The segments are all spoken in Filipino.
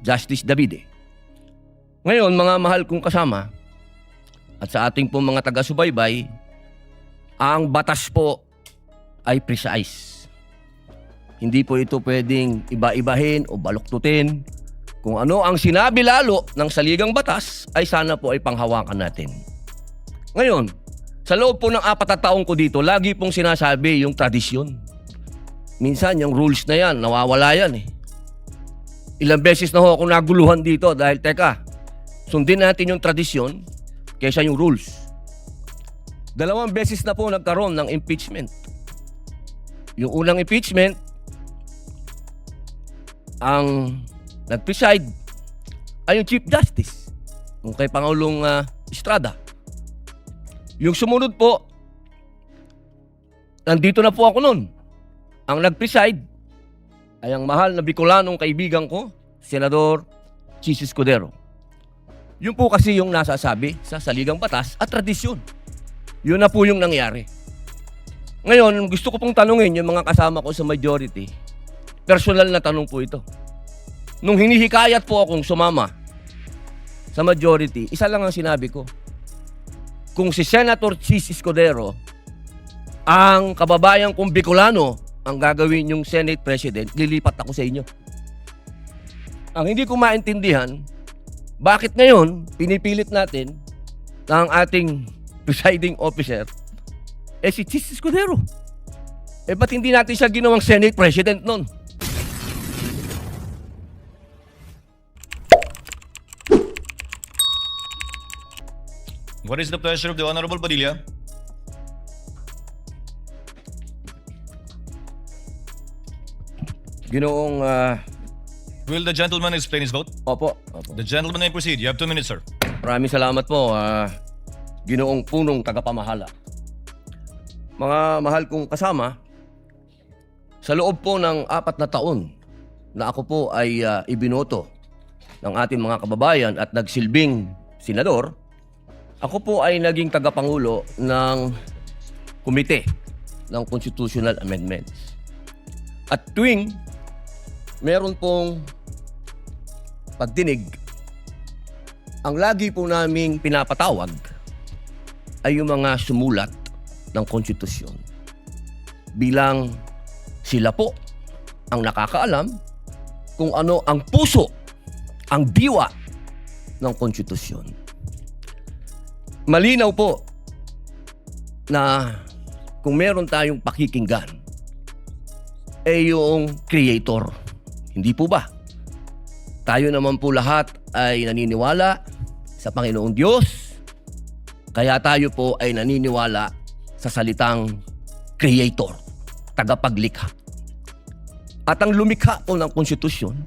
Justice Davide. Ngayon, mga mahal kong kasama, at sa ating pong mga taga-subaybay, ang batas po ay precise. Hindi po ito pwedeng iba-ibahin o baluktutin. Kung ano ang sinabi lalo ng saligang batas, ay sana po ay panghawakan natin. Ngayon, sa loob po ng 4 na taong ko dito, lagi pong sinasabi yung tradisyon. Minsan, yung rules na yan, nawawala yan eh. Ilang beses na ho ako naguluhan dito dahil, teka, sundin natin yung tradisyon kaysa yung rules. 2 beses na po nagkaroon ng impeachment. Yung unang impeachment, ang nag-preside ay yung Chief Justice, yung kay Pangulong Estrada. Yung sumunod po, nandito na po ako nun. Ang nag-preside ay ang mahal na Bicolanong kaibigan ko, Senador Chis Escudero. Yun po kasi yung nasasabi sa saligang batas at tradisyon. Yun na po yung nangyari. Ngayon, gusto ko pong tanungin yung mga kasama ko sa majority. Personal na tanong po ito. Nung hinihikayat po akong sumama sa majority, isa lang ang sinabi ko. Kung si Senator Chis Escudero, ang kababayan kong Bicolano, ang gagawin yung Senate President, lilipat ako sa inyo. Ang hindi ko maintindihan, bakit ngayon pinipilit natin ng ating presiding officer si Chis Escudero? Ba't hindi natin siya ginawang Senate President nun? What is the pleasure of the Honorable Padilla? Ginoong, Will the gentleman explain his vote? opo. The gentleman may proceed. You have 2 minutes, sir. Maraming salamat po, Ginoong punong tagapamahala. Mga mahal kong kasama, sa loob po ng 4 na taon na ako po ay ibinoto ng ating mga kababayan at nagsilbing senador, ako po ay naging tagapangulo ng komite ng Constitutional Amendments. At tuwing meron pong pagdinig, ang lagi po naming pinapatawag ay yung mga sumulat ng konstitusyon. Bilang sila po ang nakakaalam kung ano ang puso, ang diwa ng konstitusyon. Malinaw po na kung meron tayong pakikinggan, yung creator. Hindi po ba? Tayo naman po lahat ay naniniwala sa Panginoong Diyos, kaya tayo po ay naniniwala sa salitang creator, tagapaglikha. At ang lumikha po ng konstitusyon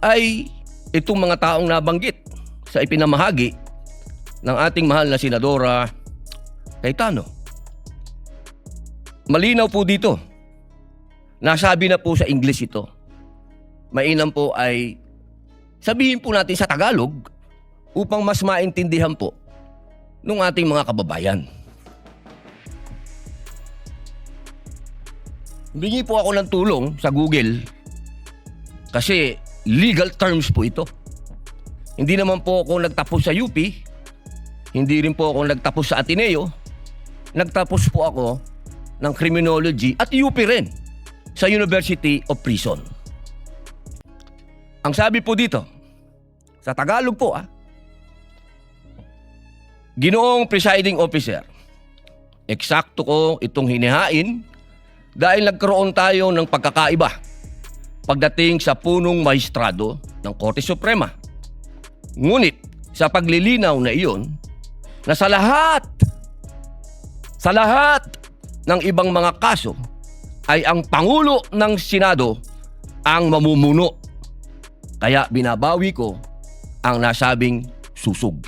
ay itong mga taong nabanggit sa ipinamahagi ng ating mahal na Senadora Cayetano. Malinaw po dito. Nasabi na po sa English ito. Mainam po ay sabihin po natin sa Tagalog upang mas maintindihan po ng ating mga kababayan. Humingi po ako ng tulong sa Google kasi legal terms po ito. Hindi naman po ako nagtapos sa UP, hindi rin po ako nagtapos sa Ateneo, nagtapos po ako ng criminology at UP rin sa University of Prison. Ang sabi po dito, sa Tagalog po Ginoong Presiding Officer, eksakto ko itong hinihain dahil nagkaroon tayo ng pagkakaiba pagdating sa punong maestrado ng Korte Suprema. Ngunit sa paglilinaw na iyon, na sa lahat ng ibang mga kaso ay ang Pangulo ng Senado ang mamumuno. Kaya binabawi ko ang nasabing susog.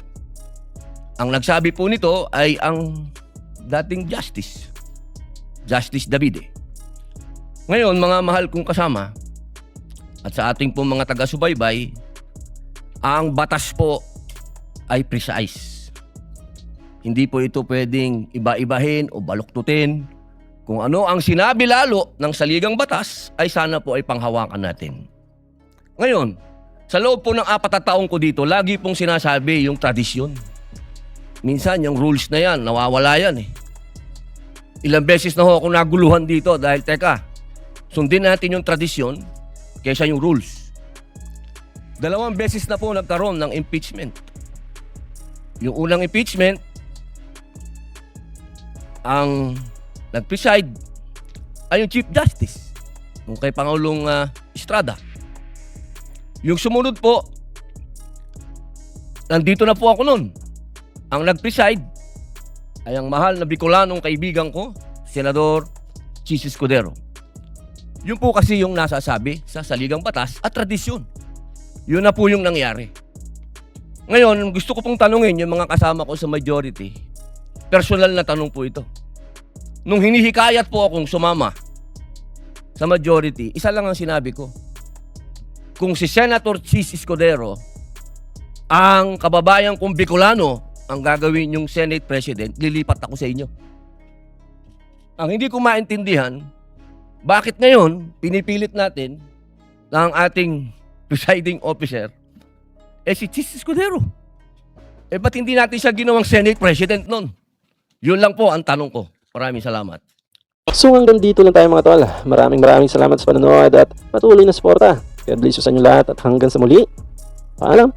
Ang nagsabi po nito ay ang dating Justice Davide. Ngayon, mga mahal kong kasama at sa ating pong mga taga-subaybay, ang batas po ay precise. Hindi po ito pwedeng iba-ibahin o baluktutin. Kung ano ang sinabi lalo ng saligang batas, ay sana po ay panghawakan natin. Ngayon, Sa loob po ng 4 na taong ko dito, lagi pong sinasabi yung tradisyon. Minsan, yung rules na yan, nawawala yan eh. Ilang beses na ho ako naguluhan dito dahil, teka, sundin natin yung tradisyon kaysa yung rules. 2 beses na po nagkaroon ng impeachment. Yung unang impeachment, ang nag-preside ay yung Chief Justice, yung kay Pangulong Estrada. Yung sumunod po, nandito na po ako nun. Ang nag-preside ay ang mahal na Bicolanong kaibigan ko, Senador Chis Escudero. Yun po kasi yung nasasabi sa saligang batas at tradisyon. Yun na po yung nangyari. Ngayon, gusto ko pong tanungin yung mga kasama ko sa majority. Personal na tanong po ito. Nung hinihikayat po akong sumama sa majority, isa lang ang sinabi ko. Kung si Senator Chis Escudero, ang kababayan kong Bicolano, ang gagawin yung Senate President, lilipat ako sa inyo. Ang hindi ko maintindihan, bakit ngayon pinipilit natin na ang ating presiding officer si Chis Escudero? Ba't hindi natin siya ginawang Senate President nun? Yun lang po ang tanong ko. Maraming salamat. So hanggang dito lang tayo mga tol. Maraming salamat sa panonood at patuloy na suporta. God bless you sa inyo lahat at hanggang sa muli. Paalam!